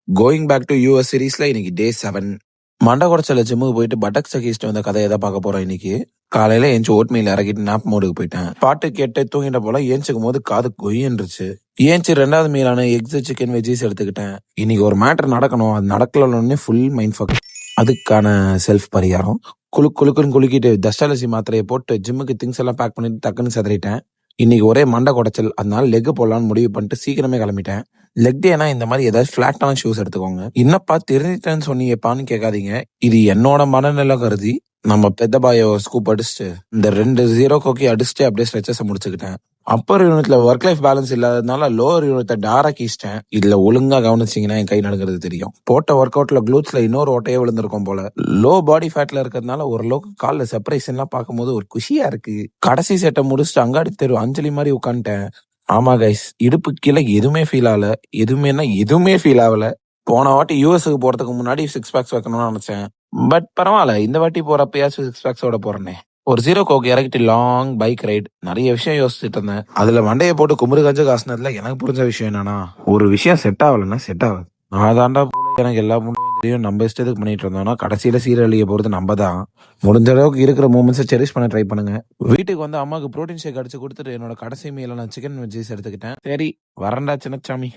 Going back to US சீரீஸ்ல இன்னைக்கு டே 7. மண்டை குடைச்சல ஜிம்முக்கு போயிட்டு பட்டக் சகிஸ்ட் வந்த கதையை தான் பார்க்க போறோம் இன்னைக்கு. காலையில ஏஞ்சி ஓட்மீல் இறக்கிட்டு நாப் மோடுக்கு போயிட்டேன். பாட்டு கேட்டு தூங்கிட்ட போல ஏஞ்சிக்கும் போது காது கொய்யன்றுச்சு. ஏஞ்சி 2வது மீலான எக்ஸ் சிக்கன் வெஜ்ஜீஸ் எடுத்துக்கிட்டேன். இன்னைக்கு ஒரு மேட்டர் நடக்கணும், அது நடக்கலன்னு ஃபுல் மைண்ட் ஃபக். அதுக்கான செல்ஃப் பரிகாரம் குளுக்குன்னு குலுக்கிட்டு தஸ்டாலஜி மாத்திரையை போட்டு ஜிம்முக்கு திங்ஸ் எல்லாம் பேக் பண்ணிட்டு டக்குன்னு செதறிட்டேன். இன்னைக்கு ஒரே மண்டை குடைச்சல், அதனால லெக் போடலான்னு முடிவு பண்ணிட்டு சீக்கிரமே கிளம்பிட்டேன். லெக் டேனா இந்த மாதிரி ஏதாவது ஃபிளாட்டான ஷூஸ் எடுத்துக்கோங்க. என்னப்பா தெரிஞ்சிட்டேன்னு சொன்னீங்கப்பான்னு கேட்காதீங்க. இது என்னோட மனநிலை கருதி நம்ம பெத்த பாயோ ஸ்கூப் அடிச்சுட்டு இந்த 2 0 கோக்கி அடிச்சுட்டு அப்படியே ஸ்ட்ரெச்சஸை முடிச்சுக்கிட்டேன். அப்பர் யூனிட்ல ஒர்க் லைஃப் பேலன்ஸ் இல்லாததுனால லோவர் யூனிட்டை டாராக்கிச்சிட்டேன். இதுல ஒழுங்கா கவனிச்சிங்கன்னா என் கை நடுங்கிறது தெரியும். போட்ட ஒர்க் அவுட்ல க்ளூட்ஸ்ல இன்னொரு ஓட்டையே விழுந்திருக்கும் போல. லோ பாடி ஃபேட்ல இருக்கிறதுனால ஓரளவுக்கு காலில் செப்பரேஷன்லாம் பார்க்கும்போது ஒரு குஷியா இருக்கு. கடைசி செட்டை முடிச்சுட்டு அங்காடி தெரு அஞ்சலி மாதிரி உட்காந்துட்டேன். ஆமா கைஸ், இடுப்பு கீழே எதுவுமே ஃபீல் ஆகல. எதுவுமே ஃபீல் ஆகல. போன வாட்டி யூஎஸ்க்கு போறதுக்கு முன்னாடி 6 பேக்ஸ் வைக்கணும்னு நினைச்சேன். பட் பரவாயில்ல, இந்த வாட்டி போறப்பயாச்சும் 6 பேக்ஸோட போறேனே. ஒரு 0 கோக்கு இறக்கிட்டு லாங் பைக் ரைட். நிறைய விஷயம் யோசிச்சுட்டு இருந்தேன். அதுல மண்டையை போட்டு குமுறு கஞ்ச காசுனதுல எனக்கு புரிஞ்ச விஷயம் என்னன்னா, ஒரு விஷயம் செட் ஆகலன்னா செட் ஆகாது. நான் தாண்டா எனக்கு எல்லா முன்னையும் தெரியும், நம்ம இஷ்டத்துக்கு பண்ணிட்டு இருந்தோம்னா கடைசியில சீரழிய போறது நம்ம தான். முடிஞ்ச அளவுக்கு இருக்கிற மூமெண்ட்ஸை செரிஷ் பண்ண ட்ரை பண்ணுங்க. வீட்டுக்கு வந்து அம்மாவுக்கு ப்ரோட்டீன் ஷேக் அடிச்சு கொடுத்துட்டு என்னோட கடைசி மீல நான் சிக்கன் வெஜ்ஜீஸ் எடுத்துக்கிட்டேன். சரி வரண்டா சின்னச்சாமி.